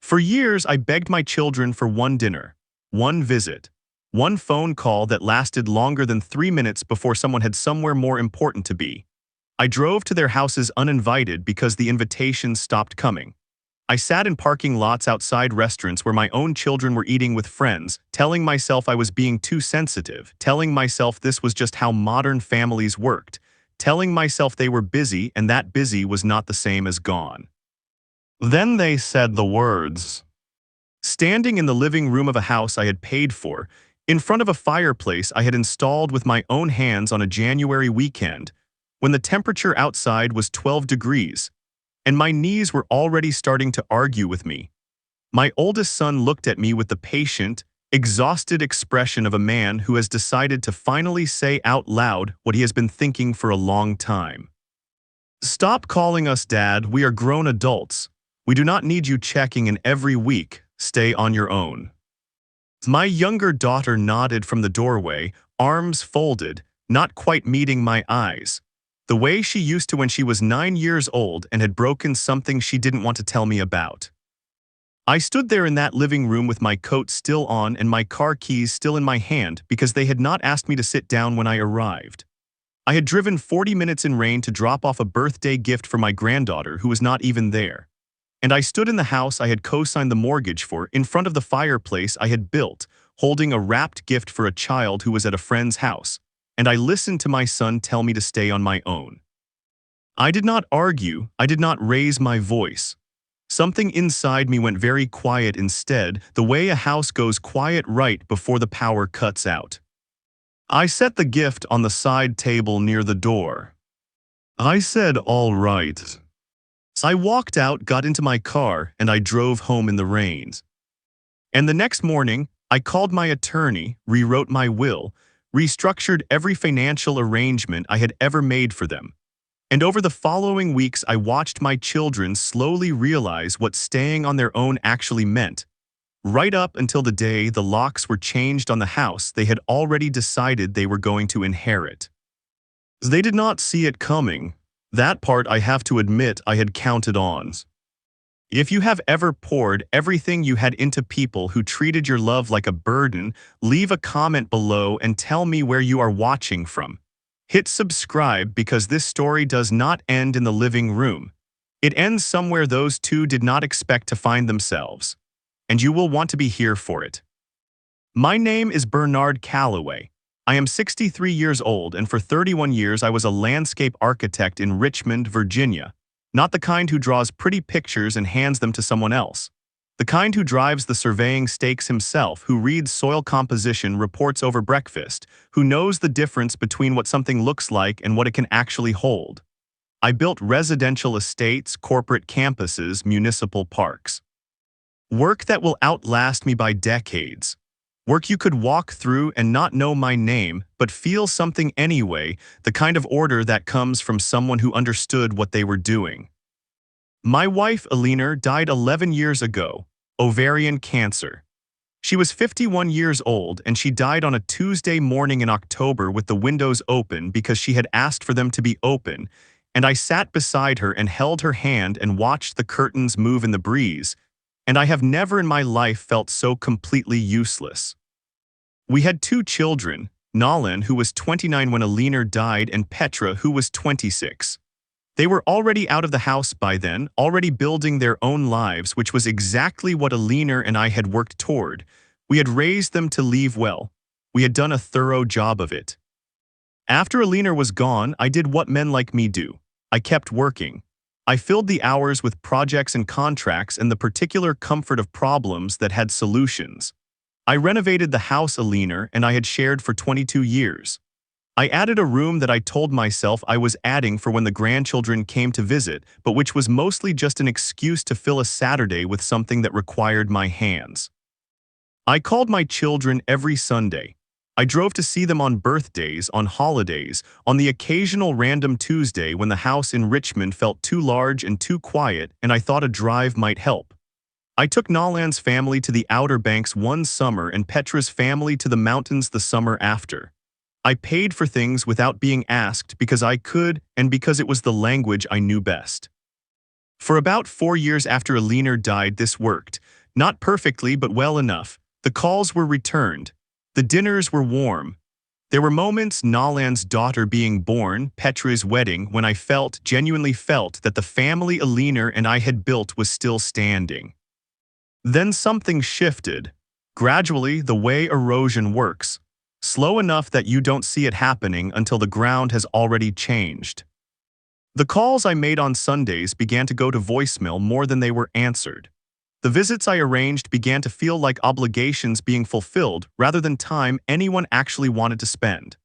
For years, I begged my children for one dinner, one visit, one phone call that lasted longer than 3 minutes before someone had somewhere more important to be. I drove to their houses uninvited because the invitations stopped coming. I sat in parking lots outside restaurants where my own children were eating with friends, telling myself I was being too sensitive, telling myself this was just how modern families worked, telling myself they were busy and that busy was not the same as gone. Then they said the words. Standing in the living room of a house I had paid for, in front of a fireplace I had installed with my own hands on a January weekend, when the temperature outside was 12 degrees, and my knees were already starting to argue with me. My oldest son looked at me with the patient, exhausted expression of a man who has decided to finally say out loud what he has been thinking for a long time. Stop calling us Dad, we are grown adults. We do not need you checking in every week, stay on your own. My younger daughter nodded from the doorway, arms folded, not quite meeting my eyes, the way she used to when she was 9 years old and had broken something she didn't want to tell me about. I stood there in that living room with my coat still on and my car keys still in my hand because they had not asked me to sit down when I arrived. I had driven 40 minutes in rain to drop off a birthday gift for my granddaughter who was not even there. And I stood in the house I had co-signed the mortgage for, in front of the fireplace I had built, holding a wrapped gift for a child who was at a friend's house, and I listened to my son tell me to stay on my own. I did not argue, I did not raise my voice. Something inside me went very quiet instead, the way a house goes quiet right before the power cuts out. I set the gift on the side table near the door. I said, "All right." I walked out, got into my car, and I drove home in the rain. And the next morning, I called my attorney, rewrote my will, restructured every financial arrangement I had ever made for them. And over the following weeks, I watched my children slowly realize what staying on their own actually meant. Right up until the day the locks were changed on the house they had already decided they were going to inherit. They did not see it coming. That part, I have to admit, I had counted on. If you have ever poured everything you had into people who treated your love like a burden, leave a comment below and tell me where you are watching from. Hit subscribe because this story does not end in the living room. It ends somewhere those two did not expect to find themselves. And you will want to be here for it. My name is Bernard Calloway. I am 63 years old, and for 31 years I was a landscape architect in Richmond, Virginia. Not the kind who draws pretty pictures and hands them to someone else. The kind who drives the surveying stakes himself, who reads soil composition reports over breakfast, who knows the difference between what something looks like and what it can actually hold. I built residential estates, corporate campuses, municipal parks. Work that will outlast me by decades. Work you could walk through and not know my name, but feel something anyway, the kind of order that comes from someone who understood what they were doing. My wife, Eleanor, died 11 years ago, ovarian cancer. She was 51 years old, and she died on a Tuesday morning in October with the windows open because she had asked for them to be open, and I sat beside her and held her hand and watched the curtains move in the breeze, and I have never in my life felt so completely useless. We had 2 children, Nolan, who was 29 when Eleanor died, and Petra, who was 26. They were already out of the house by then, already building their own lives, which was exactly what Eleanor and I had worked toward. We had raised them to leave well. We had done a thorough job of it. After Eleanor was gone, I did what men like me do. I kept working. I filled the hours with projects and contracts and the particular comfort of problems that had solutions. I renovated the house Eleanor and I had shared for 22 years. I added a room that I told myself I was adding for when the grandchildren came to visit, but which was mostly just an excuse to fill a Saturday with something that required my hands. I called my children every Sunday. I drove to see them on birthdays, on holidays, on the occasional random Tuesday when the house in Richmond felt too large and too quiet and I thought a drive might help. I took Nolan's family to the Outer Banks one summer and Petra's family to the mountains the summer after. I paid for things without being asked because I could and because it was the language I knew best. For about 4 years after Eleanor died, this worked. Not perfectly, but well enough. The calls were returned. The dinners were warm. There were moments, Nalan's daughter being born, Petra's wedding, when I genuinely felt that the family Alina and I had built was still standing. Then something shifted. Gradually, the way erosion works. Slow enough that you don't see it happening until the ground has already changed. The calls I made on Sundays began to go to voicemail more than they were answered. The visits I arranged began to feel like obligations being fulfilled rather than time anyone actually wanted to spend.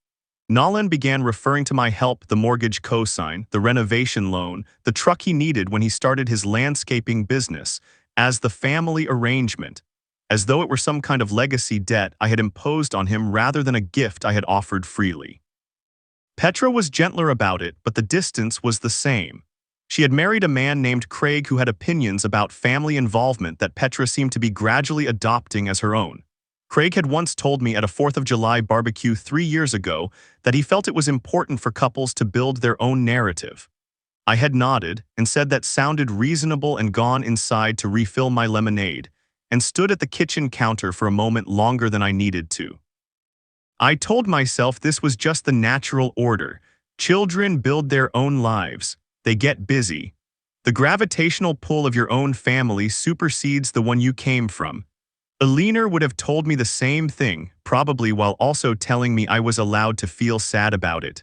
Nalan began referring to my help, the mortgage cosign, the renovation loan, the truck he needed when he started his landscaping business, as the family arrangement, as though it were some kind of legacy debt I had imposed on him rather than a gift I had offered freely. Petra was gentler about it, but the distance was the same. She had married a man named Craig who had opinions about family involvement that Petra seemed to be gradually adopting as her own. Craig had once told me at a 4th of July barbecue 3 years ago that he felt it was important for couples to build their own narrative. I had nodded and said that sounded reasonable and gone inside to refill my lemonade and stood at the kitchen counter for a moment longer than I needed to. I told myself this was just the natural order. Children build their own lives. They get busy. The gravitational pull of your own family supersedes the one you came from. Alina would have told me the same thing, probably while also telling me I was allowed to feel sad about it.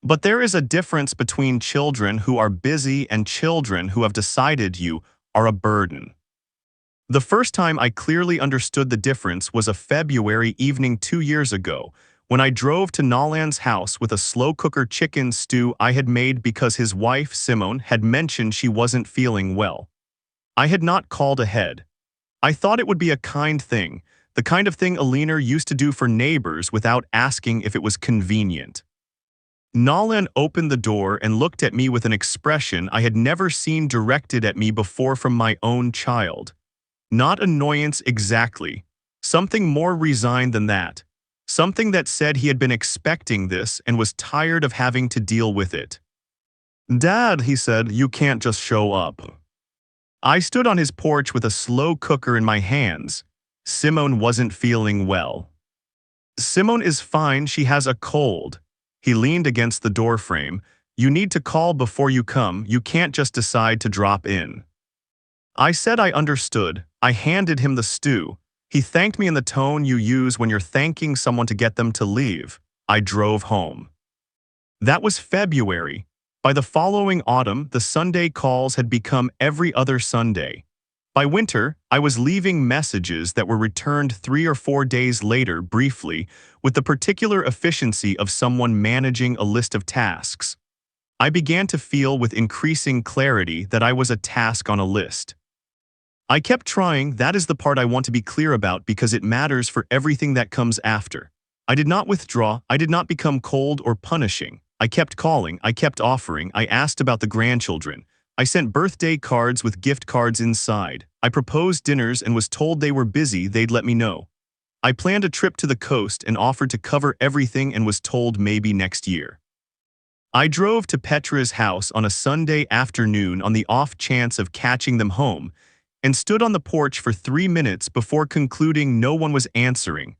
But there is a difference between children who are busy and children who have decided you are a burden. The first time I clearly understood the difference was a February evening 2 years ago, when I drove to Nalan's house with a slow-cooker chicken stew I had made because his wife, Simone, had mentioned she wasn't feeling well. I had not called ahead. I thought it would be a kind thing, the kind of thing Alina used to do for neighbors without asking if it was convenient. Nalan opened the door and looked at me with an expression I had never seen directed at me before from my own child. Not annoyance exactly. Something more resigned than that. Something that said he had been expecting this and was tired of having to deal with it. "Dad," he said, "you can't just show up." I stood on his porch with a slow cooker in my hands. Simone wasn't feeling well. "Simone is fine, she has a cold." He leaned against the doorframe. "You need to call before you come, you can't just decide to drop in." I said I understood. I handed him the stew. He thanked me in the tone you use when you're thanking someone to get them to leave. I drove home. That was February. By the following autumn, the Sunday calls had become every other Sunday. By winter, I was leaving messages that were returned 3 or 4 days later briefly, with the particular efficiency of someone managing a list of tasks. I began to feel with increasing clarity that I was a task on a list. I kept trying, that is the part I want to be clear about because it matters for everything that comes after. I did not withdraw, I did not become cold or punishing. I kept calling, I kept offering, I asked about the grandchildren. I sent birthday cards with gift cards inside. I proposed dinners and was told they were busy, they'd let me know. I planned a trip to the coast and offered to cover everything and was told maybe next year. I drove to Petra's house on a Sunday afternoon on the off chance of catching them home, and stood on the porch for 3 minutes before concluding no one was answering,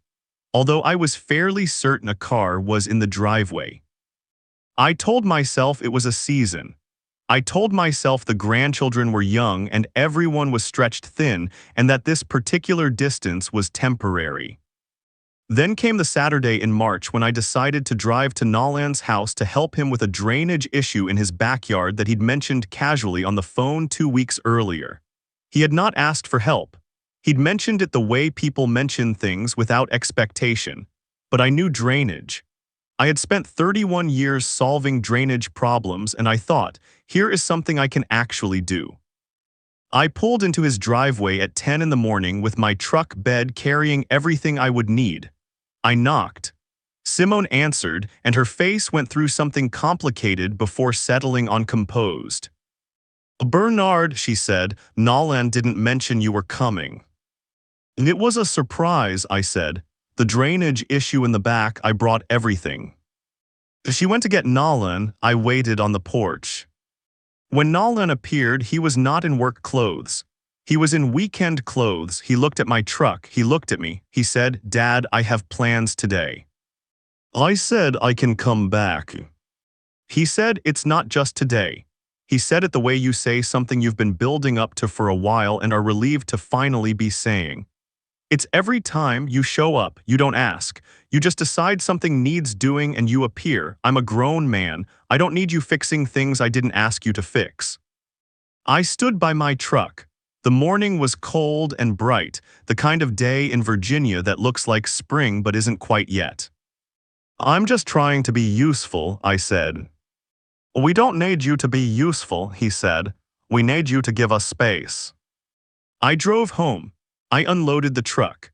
although I was fairly certain a car was in the driveway. I told myself it was a season. I told myself the grandchildren were young and everyone was stretched thin and that this particular distance was temporary. Then came the Saturday in March when I decided to drive to Nalan's house to help him with a drainage issue in his backyard that he'd mentioned casually on the phone 2 weeks earlier. He had not asked for help. He'd mentioned it the way people mention things without expectation. But I knew drainage. I had spent 31 years solving drainage problems and I thought, here is something I can actually do. I pulled into his driveway at 10 in the morning with my truck bed carrying everything I would need. I knocked. Simone answered and her face went through something complicated before settling on composed. "Bernard," she said, "Nalan didn't mention you were coming." "It was a surprise," I said. "The drainage issue in the back, I brought everything." She went to get Nalan. I waited on the porch. When Nalan appeared, he was not in work clothes. He was in weekend clothes, he looked at my truck, he looked at me, he said, "Dad, I have plans today." I said, "I can come back." He said, "It's not just today." He said it the way you say something you've been building up to for a while and are relieved to finally be saying. It's every time you show up, you don't ask. You just decide something needs doing and you appear. I'm a grown man. I don't need you fixing things I didn't ask you to fix. I stood by my truck. The morning was cold and bright, the kind of day in Virginia that looks like spring but isn't quite yet. "I'm just trying to be useful," I said. "We don't need you to be useful," he said. "We need you to give us space." I drove home. I unloaded the truck.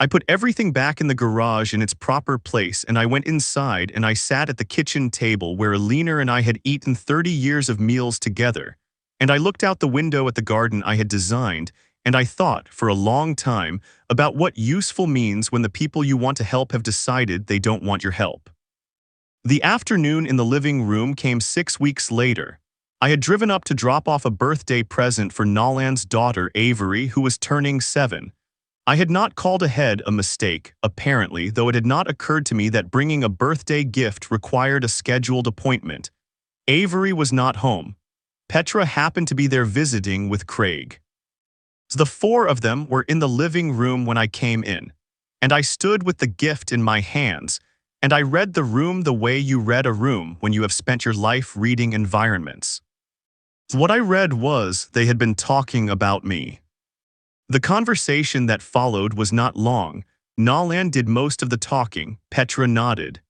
I put everything back in the garage in its proper place and I went inside and I sat at the kitchen table where Alina and I had eaten 30 years of meals together. And I looked out the window at the garden I had designed and I thought for a long time about what useful means when the people you want to help have decided they don't want your help. The afternoon in the living room came 6 weeks later. I had driven up to drop off a birthday present for Nolan's daughter, Avery, who was turning 7. I had not called ahead, a mistake, apparently, though it had not occurred to me that bringing a birthday gift required a scheduled appointment. Avery was not home. Petra happened to be there visiting with Craig. The four of them were in the living room when I came in, and I stood with the gift in my hands, and I read the room the way you read a room when you have spent your life reading environments. What I read was they had been talking about me. The conversation that followed was not long. Nolan did most of the talking, Petra nodded.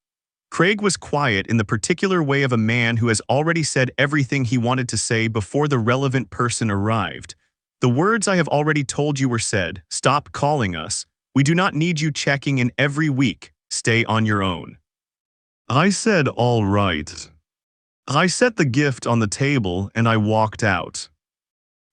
Craig was quiet in the particular way of a man who has already said everything he wanted to say before the relevant person arrived. "The words I have already told you were said. Stop calling us. We do not need you checking in every week. Stay on your own." I said, "All right." I set the gift on the table and I walked out.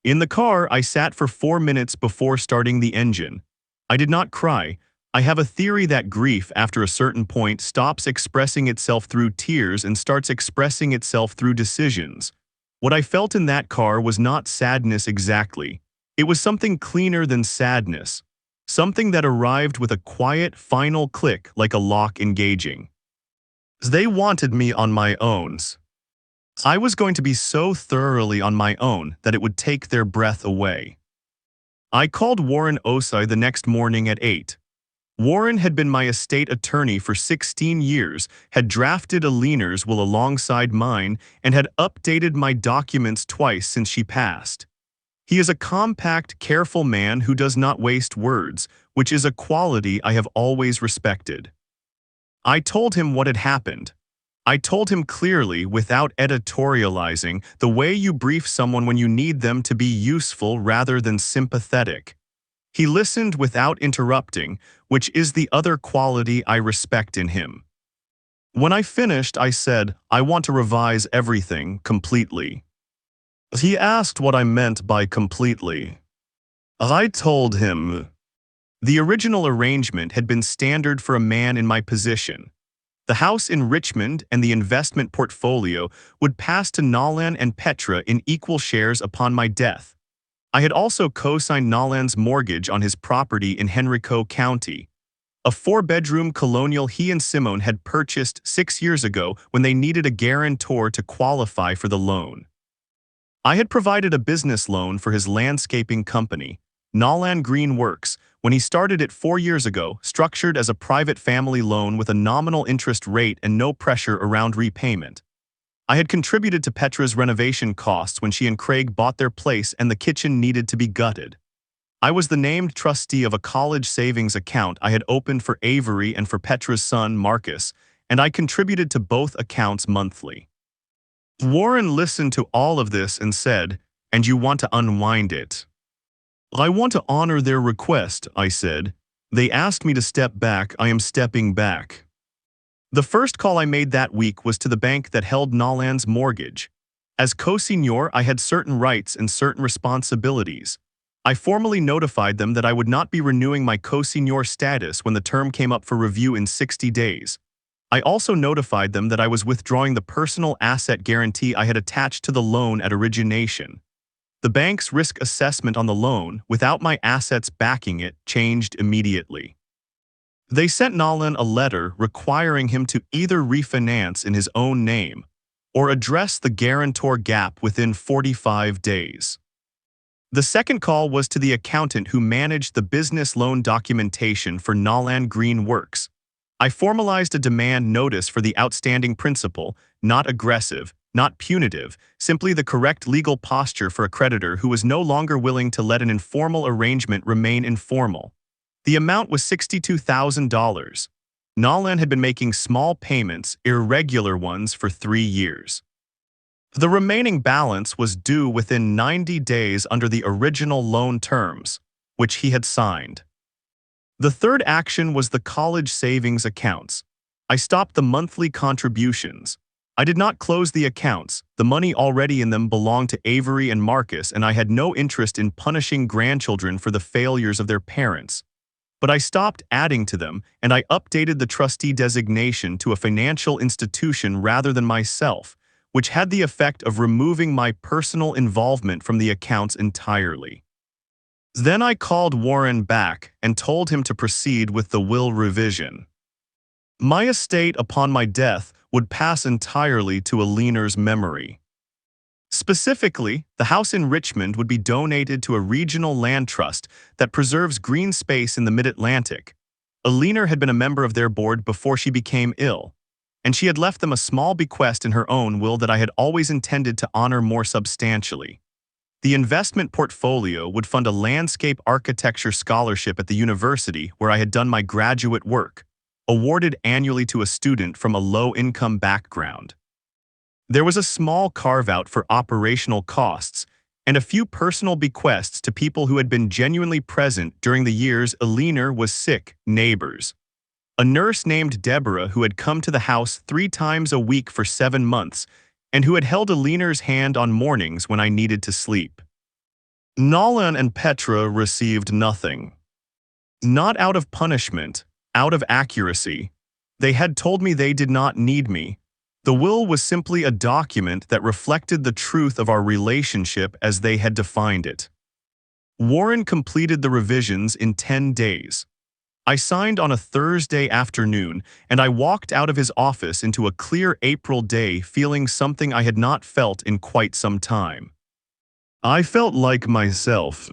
In the car, I sat for 4 minutes before starting the engine. I did not cry. I have a theory that grief, after a certain point, stops expressing itself through tears and starts expressing itself through decisions. What I felt in that car was not sadness exactly. It was something cleaner than sadness. Something that arrived with a quiet, final click like a lock engaging. They wanted me on my own. I was going to be so thoroughly on my own that it would take their breath away. I called Warren Osai the next morning at 8. Warren had been my estate attorney for 16 years, had drafted Alina's will alongside mine, and had updated my documents twice since she passed. He is a compact, careful man who does not waste words, which is a quality I have always respected. I told him what had happened. I told him clearly, without editorializing, the way you brief someone when you need them to be useful rather than sympathetic. He listened without interrupting, which is the other quality I respect in him. When I finished, I said, "I want to revise everything completely." He asked what I meant by completely. I told him. The original arrangement had been standard for a man in my position. The house in Richmond and the investment portfolio would pass to Nolan and Petra in equal shares upon my death. I had also co-signed Nolan's mortgage on his property in Henrico County, a 4-bedroom colonial he and Simone had purchased 6 years ago when they needed a guarantor to qualify for the loan. I had provided a business loan for his landscaping company, Nolan Green Works, when he started it 4 years ago, structured as a private family loan with a nominal interest rate and no pressure around repayment. I had contributed to Petra's renovation costs when she and Craig bought their place and the kitchen needed to be gutted. I was the named trustee of a college savings account I had opened for Avery and for Petra's son, Marcus, and I contributed to both accounts monthly. Warren listened to all of this and said, "And you want to unwind it?" "I want to honor their request," I said. "They asked me to step back. I am stepping back." The first call I made that week was to the bank that held Nolan's mortgage. As co-senior, I had certain rights and certain responsibilities. I formally notified them that I would not be renewing my co-senior status when the term came up for review in 60 days. I also notified them that I was withdrawing the personal asset guarantee I had attached to the loan at origination. The bank's risk assessment on the loan, without my assets backing it, changed immediately. They sent Nolan a letter requiring him to either refinance in his own name or address the guarantor gap within 45 days. The second call was to the accountant who managed the business loan documentation for Nolan Green Works. I formalized a demand notice for the outstanding principal, not aggressive, not punitive, simply the correct legal posture for a creditor who was no longer willing to let an informal arrangement remain informal. The amount was $62,000. Nolan had been making small payments, irregular ones, for 3 years. The remaining balance was due within 90 days under the original loan terms, which he had signed. The third action was the college savings accounts. I stopped the monthly contributions. I did not close the accounts. The money already in them belonged to Avery and Marcus, and I had no interest in punishing grandchildren for the failures of their parents. But I stopped adding to them, and I updated the trustee designation to a financial institution rather than myself, which had the effect of removing my personal involvement from the accounts entirely. Then I called Warren back and told him to proceed with the will revision. My estate upon my death would pass entirely to Aliner's memory. Specifically, the house in Richmond would be donated to a regional land trust that preserves green space in the Mid-Atlantic. Aliner had been a member of their board before she became ill, and she had left them a small bequest in her own will that I had always intended to honor more substantially. The investment portfolio would fund a landscape architecture scholarship at the university where I had done my graduate work, awarded annually to a student from a low-income background. There was a small carve-out for operational costs and a few personal bequests to people who had been genuinely present during the years Aliner was sick, neighbors. A nurse named Deborah who had come to the house 3 times a week for 7 months and who had held Aliner's hand on mornings when I needed to sleep. Nolan and Petra received nothing. Not out of punishment, out of accuracy. They had told me they did not need me. The will was simply a document that reflected the truth of our relationship as they had defined it. Warren completed the revisions in 10 days. I signed on a Thursday afternoon, and I walked out of his office into a clear April day feeling something I had not felt in quite some time. I felt like myself.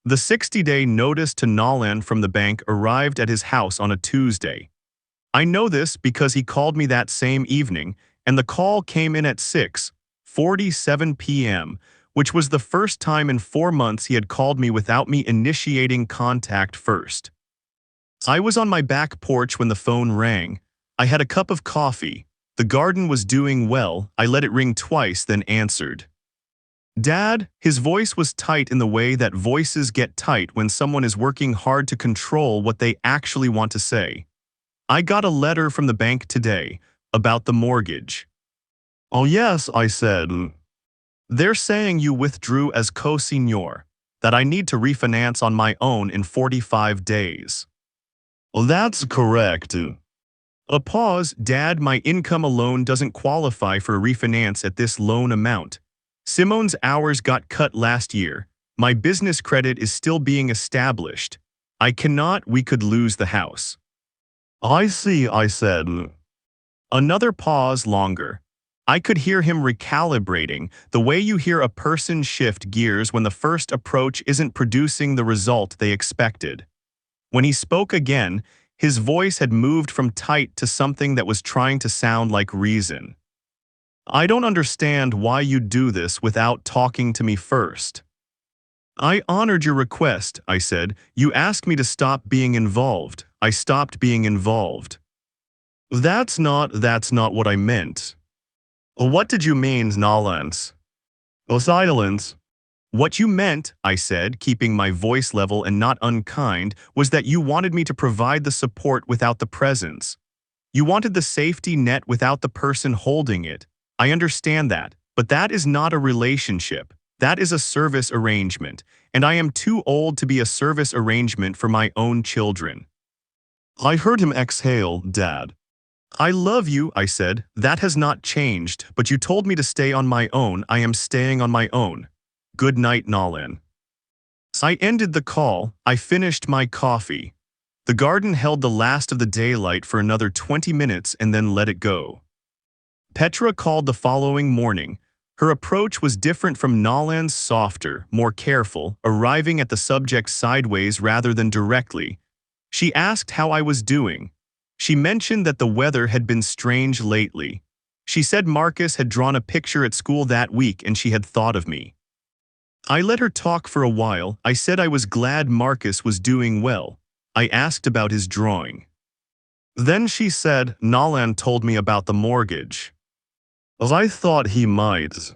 The 60-day notice to Nolan from the bank arrived at his house on a Tuesday. I know this because he called me that same evening, and the call came in at 6:47 p.m., which was the first time in 4 months he had called me without me initiating contact first. I was on my back porch when the phone rang. I had a cup of coffee. The garden was doing well. I let it ring twice, then answered. Dad, his voice was tight in the way that voices get tight when someone is working hard to control what they actually want to say. I got a letter from the bank today about the mortgage. Oh yes, I said. They're saying you withdrew as co-senior, that I need to refinance on my own in 45 days. Well, that's correct. A pause. Dad, my income alone doesn't qualify for a refinance at this loan amount. Simone's hours got cut last year. My business credit is still being established. I cannot, we could lose the house. I see, I said. Another pause longer. I could hear him recalibrating, the way you hear a person shift gears when the first approach isn't producing the result they expected. When he spoke again, his voice had moved from tight to something that was trying to sound like reason. I don't understand why you do this without talking to me first. I honored your request, I said. You asked me to stop being involved. I stopped being involved. That's not what I meant. What did you mean, Nolans? Silence. What you meant, I said, keeping my voice level and not unkind, was that you wanted me to provide the support without the presence. You wanted the safety net without the person holding it. I understand that, but that is not a relationship. That is a service arrangement, and I am too old to be a service arrangement for my own children. I heard him exhale, Dad. I love you, I said. That has not changed, but you told me to stay on my own. I am staying on my own. Good night, Nolan. I ended the call. I finished my coffee. The garden held the last of the daylight for another 20 minutes and then let it go. Petra called the following morning. Her approach was different from Nolan's, softer, more careful, arriving at the subject sideways rather than directly. She asked how I was doing. She mentioned that the weather had been strange lately. She said Marcus had drawn a picture at school that week and she had thought of me. I let her talk for a while. I said I was glad Marcus was doing well. I asked about his drawing. Then she said, Nolan told me about the mortgage. As I thought he might.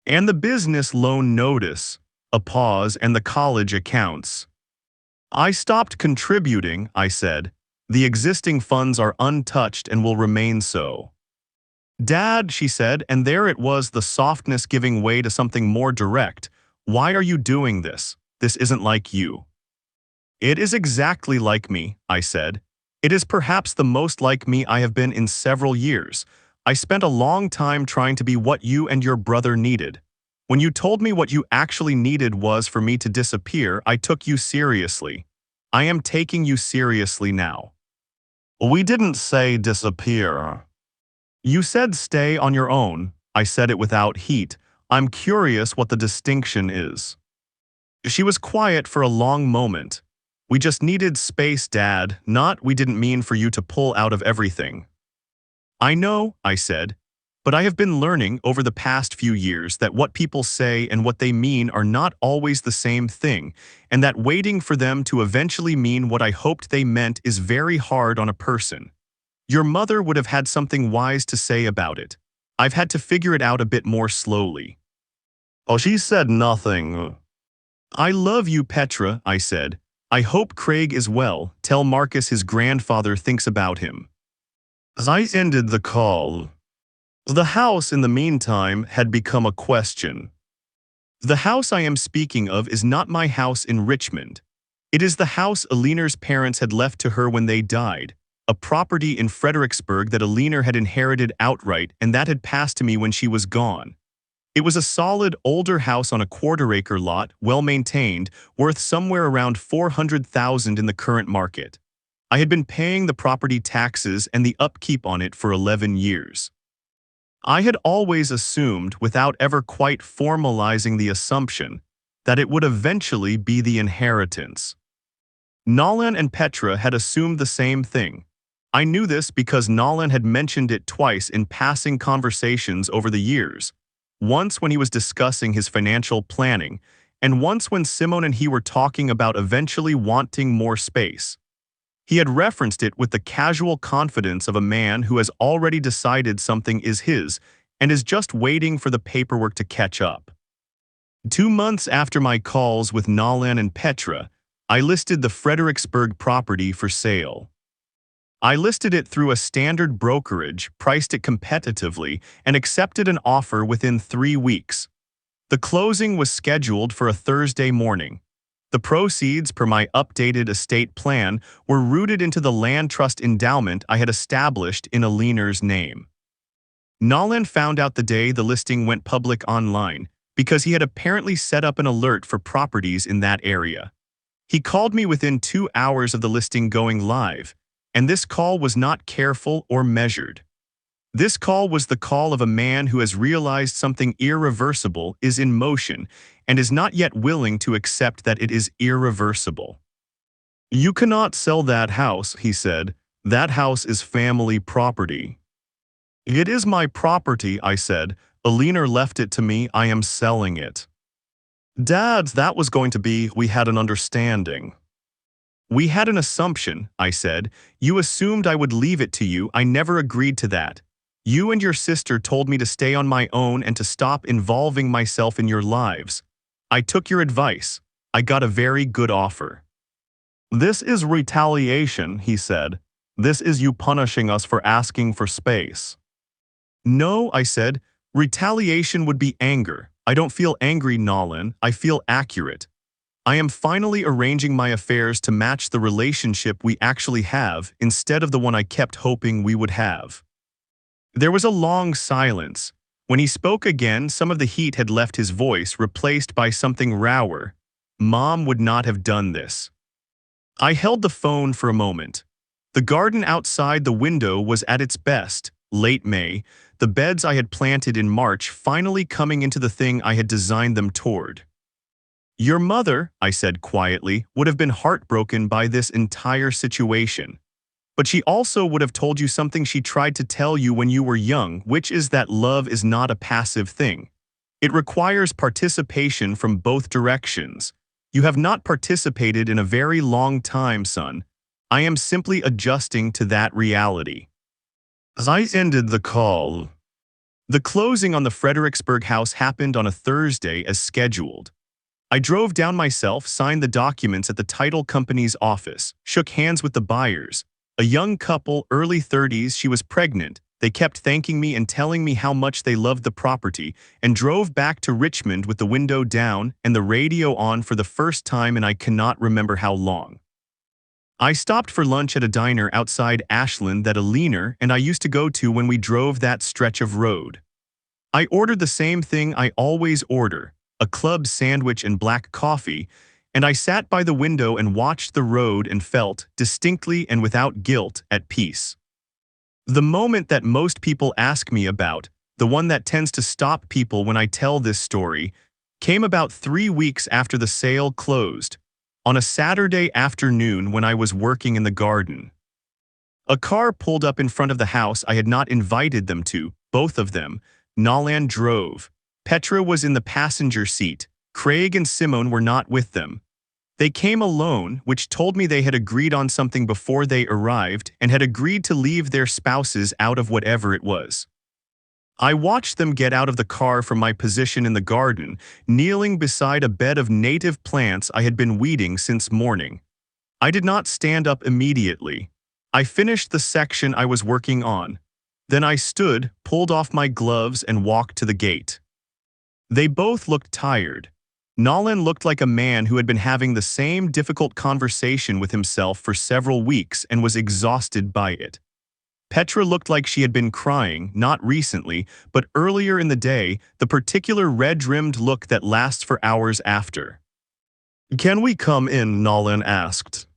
And the business loan notice, a pause, and the college accounts. I stopped contributing, I said. The existing funds are untouched and will remain so. Dad, she said, and there it was, the softness giving way to something more direct. Why are you doing this? This isn't like you. It is exactly like me, I said. It is perhaps the most like me I have been in several years. I spent a long time trying to be what you and your brother needed. When you told me what you actually needed was for me to disappear, I took you seriously. I am taking you seriously now. We didn't say disappear. You said stay on your own. I said it without heat. I'm curious what the distinction is. She was quiet for a long moment. We just needed space, Dad, not we didn't mean for you to pull out of everything. I know, I said, but I have been learning over the past few years that what people say and what they mean are not always the same thing, and that waiting for them to eventually mean what I hoped they meant is very hard on a person. Your mother would have had something wise to say about it. I've had to figure it out a bit more slowly. Oh, she said nothing. I love you, Petra, I said. I hope Craig is well. Tell Marcus his grandfather thinks about him. As I ended the call, the house in the meantime had become a question. The house I am speaking of is not my house in Richmond. It is the house Aliner's parents had left to her when they died, a property in Fredericksburg that Aliner had inherited outright and that had passed to me when she was gone. It was a solid, older house on a quarter-acre lot, well-maintained, worth somewhere around $400,000 in the current market. I had been paying the property taxes and the upkeep on it for 11 years. I had always assumed, without ever quite formalizing the assumption, that it would eventually be the inheritance. Nolan and Petra had assumed the same thing. I knew this because Nolan had mentioned it twice in passing conversations over the years. Once when he was discussing his financial planning, and once when Simone and he were talking about eventually wanting more space. He had referenced it with the casual confidence of a man who has already decided something is his and is just waiting for the paperwork to catch up. 2 months after my calls with Nolan and Petra, I listed the Fredericksburg property for sale. I listed it through a standard brokerage, priced it competitively, and accepted an offer within 3 weeks. The closing was scheduled for a Thursday morning. The proceeds, per my updated estate plan, were routed into the land trust endowment I had established in Aliner's name. Nolan found out the day the listing went public online because he had apparently set up an alert for properties in that area. He called me within 2 hours of the listing going live, and this call was not careful or measured. This call was the call of a man who has realized something irreversible is in motion and is not yet willing to accept that it is irreversible. You cannot sell that house, he said. That house is family property. It is my property, I said. Aliner left it to me. I am selling it. Dad, that was going to be, we had an understanding. We had an assumption, I said. You assumed I would leave it to you. I never agreed to that. You and your sister told me to stay on my own and to stop involving myself in your lives. I took your advice. I got a very good offer. This is retaliation, he said. This is you punishing us for asking for space. No, I said. Retaliation would be anger. I don't feel angry, Nolan. I feel accurate. I am finally arranging my affairs to match the relationship we actually have instead of the one I kept hoping we would have. There was a long silence. When he spoke again, some of the heat had left his voice, replaced by something rawer. Mom would not have done this. I held the phone for a moment. The garden outside the window was at its best, late May, the beds I had planted in March finally coming into the thing I had designed them toward. Your mother, I said quietly, would have been heartbroken by this entire situation. But she also would have told you something she tried to tell you when you were young, which is that love is not a passive thing. It requires participation from both directions. You have not participated in a very long time, son. I am simply adjusting to that reality. As I ended the call, the closing on the Fredericksburg house happened on a Thursday as scheduled. I drove down myself, signed the documents at the title company's office, shook hands with the buyers. A young couple, early 30s, she was pregnant. They kept thanking me and telling me how much they loved the property, and drove back to Richmond with the window down and the radio on for the first time and I cannot remember how long. I stopped for lunch at a diner outside Ashland that Alina and I used to go to when we drove that stretch of road. I ordered the same thing I always order, a club sandwich and black coffee, and I sat by the window and watched the road and felt, distinctly and without guilt, at peace. The moment that most people ask me about, the one that tends to stop people when I tell this story, came about 3 weeks after the sale closed, on a Saturday afternoon when I was working in the garden. A car pulled up in front of the house I had not invited them to, both of them. Nolan drove. Petra was in the passenger seat. Craig and Simone were not with them. They came alone, which told me they had agreed on something before they arrived and had agreed to leave their spouses out of whatever it was. I watched them get out of the car from my position in the garden, kneeling beside a bed of native plants I had been weeding since morning. I did not stand up immediately. I finished the section I was working on. Then I stood, pulled off my gloves, and walked to the gate. They both looked tired. Nolan looked like a man who had been having the same difficult conversation with himself for several weeks and was exhausted by it. Petra looked like she had been crying, not recently, but earlier in the day, the particular red-rimmed look that lasts for hours after. "Can we come in?" Nolan asked.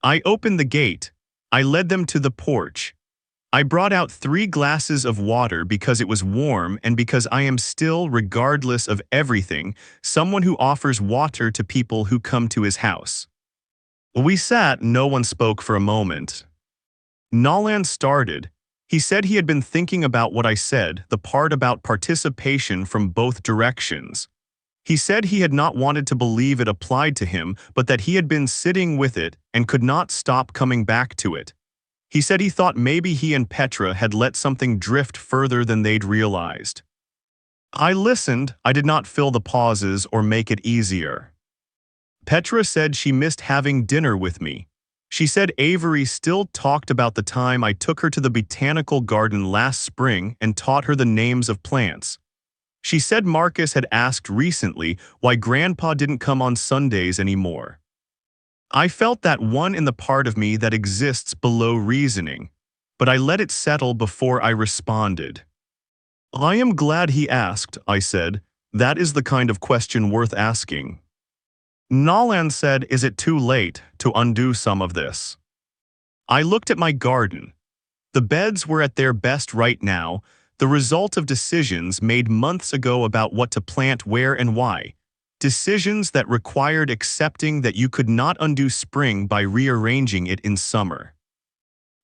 I opened the gate. I led them to the porch. I brought out 3 glasses of water because it was warm and because I am still, regardless of everything, someone who offers water to people who come to his house. We sat, no one spoke for a moment. Nolan started. He said he had been thinking about what I said, the part about participation from both directions. He said he had not wanted to believe it applied to him, but that he had been sitting with it and could not stop coming back to it. He said he thought maybe he and Petra had let something drift further than they'd realized. I listened. I did not fill the pauses or make it easier. Petra said she missed having dinner with me. She said Avery still talked about the time I took her to the botanical garden last spring and taught her the names of plants. She said Marcus had asked recently why Grandpa didn't come on Sundays anymore. I felt that one in the part of me that exists below reasoning, but I let it settle before I responded. I am glad he asked, I said. That is the kind of question worth asking. Nolan said, is it too late to undo some of this? I looked at my garden. The beds were at their best right now, the result of decisions made months ago about what to plant where and why. Decisions that required accepting that you could not undo spring by rearranging it in summer.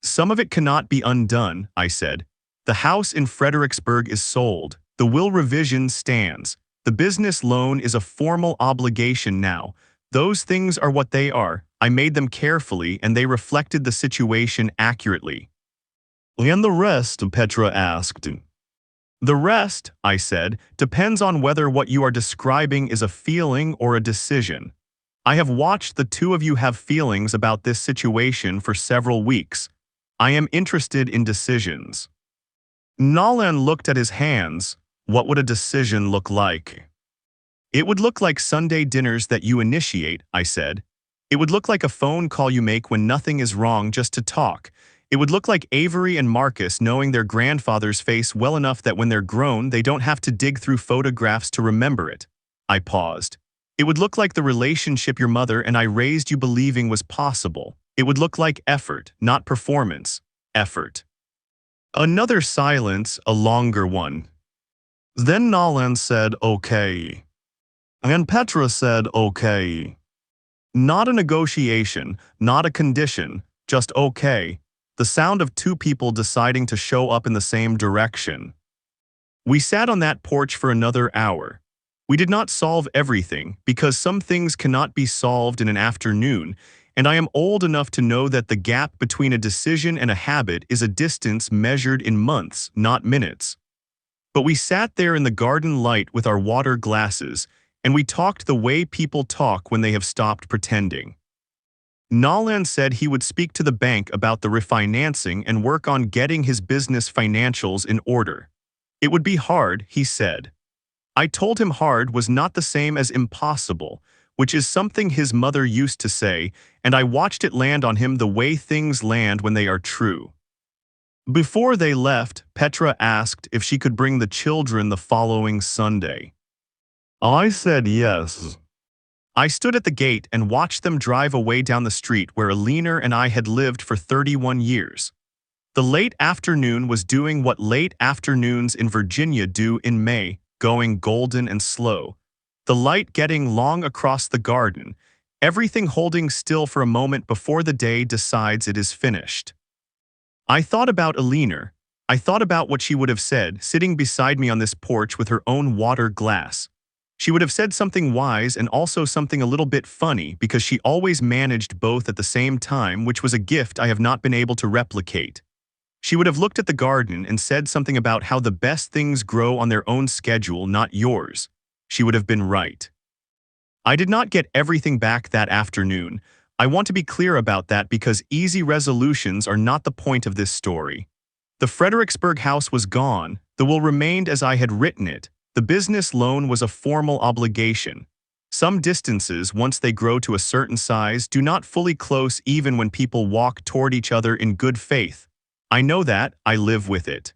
Some of it cannot be undone, I said. The house in Fredericksburg is sold. The will revision stands. The business loan is a formal obligation now. Those things are what they are. I made them carefully and they reflected the situation accurately. And the rest? Petra asked. The rest, I said, depends on whether what you are describing is a feeling or a decision. I have watched the two of you have feelings about this situation for several weeks. I am interested in decisions. Nolan looked at his hands. What would a decision look like? It would look like Sunday dinners that you initiate, I said. It would look like a phone call you make when nothing is wrong just to talk. It would look like Avery and Marcus knowing their grandfather's face well enough that when they're grown, they don't have to dig through photographs to remember it. I paused. It would look like the relationship your mother and I raised you believing was possible. It would look like effort, not performance. Effort. Another silence, a longer one. Then Nolan said, "Okay." And Petra said, "Okay." Not a negotiation, not a condition, just okay. The sound of two people deciding to show up in the same direction. We sat on that porch for another hour. We did not solve everything, because some things cannot be solved in an afternoon, and I am old enough to know that the gap between a decision and a habit is a distance measured in months, not minutes. But we sat there in the garden light with our water glasses, and we talked the way people talk when they have stopped pretending. Nolan said he would speak to the bank about the refinancing and work on getting his business financials in order. It would be hard, he said. I told him hard was not the same as impossible, which is something his mother used to say, and I watched it land on him the way things land when they are true. Before they left, Petra asked if she could bring the children the following Sunday. I said yes. I stood at the gate and watched them drive away down the street where Alina and I had lived for 31 years. The late afternoon was doing what late afternoons in Virginia do in May, going golden and slow. The light getting long across the garden, everything holding still for a moment before the day decides it is finished. I thought about Alina. I thought about what she would have said, sitting beside me on this porch with her own water glass. She would have said something wise and also something a little bit funny because she always managed both at the same time, which was a gift I have not been able to replicate. She would have looked at the garden and said something about how the best things grow on their own schedule, not yours. She would have been right. I did not get everything back that afternoon. I want to be clear about that because easy resolutions are not the point of this story. The Fredericksburg house was gone. The will remained as I had written it. The business loan was a formal obligation. Some distances, once they grow to a certain size, do not fully close even when people walk toward each other in good faith. I know that, I live with it.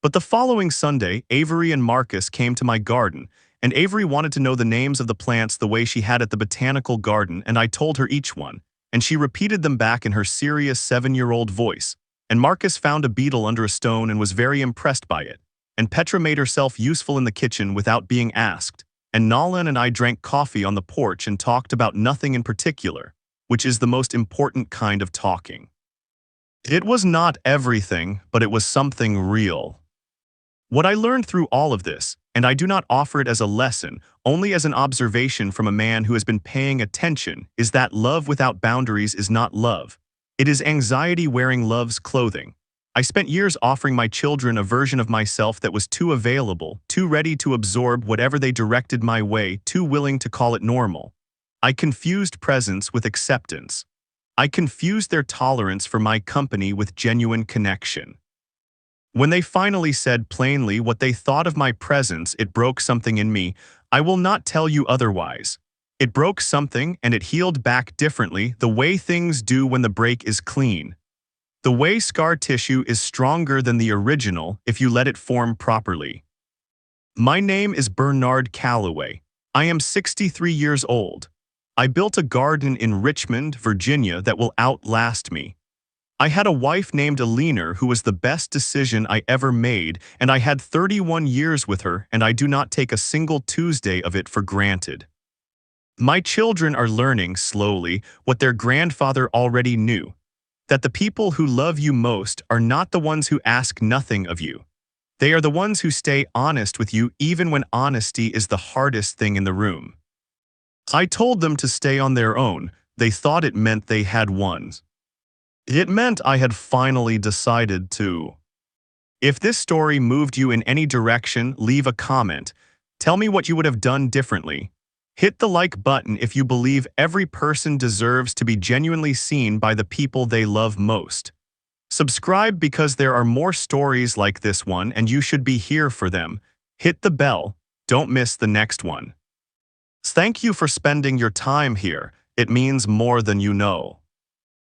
But the following Sunday, Avery and Marcus came to my garden, and Avery wanted to know the names of the plants the way she had at the botanical garden, and I told her each one, and she repeated them back in her serious 7-year-old voice, and Marcus found a beetle under a stone and was very impressed by it. And Petra made herself useful in the kitchen without being asked, and Nolan and I drank coffee on the porch and talked about nothing in particular, which is the most important kind of talking. It was not everything, but it was something real. What I learned through all of this, and I do not offer it as a lesson, only as an observation from a man who has been paying attention, is that love without boundaries is not love. It is anxiety wearing love's clothing. I spent years offering my children a version of myself that was too available, too ready to absorb whatever they directed my way, too willing to call it normal. I confused presence with acceptance. I confused their tolerance for my company with genuine connection. When they finally said plainly what they thought of my presence, it broke something in me. I will not tell you otherwise. It broke something and it healed back differently, the way things do when the break is clean. The way scar tissue is stronger than the original if you let it form properly. My name is Bernard Calloway. I am 63 years old. I built a garden in Richmond, Virginia that will outlast me. I had a wife named Alina who was the best decision I ever made, and I had 31 years with her, and I do not take a single Tuesday of it for granted. My children are learning slowly what their grandfather already knew. That the people who love you most are not the ones who ask nothing of you. They are the ones who stay honest with you even when honesty is the hardest thing in the room. I told them to stay on their own. They thought it meant they had won. It meant I had finally decided to. If this story moved you in any direction, leave a comment. Tell me what you would have done differently. Hit the like button if you believe every person deserves to be genuinely seen by the people they love most. Subscribe because there are more stories like this one and you should be here for them. Hit the bell. Don't miss the next one. Thank you for spending your time here. It means more than you know.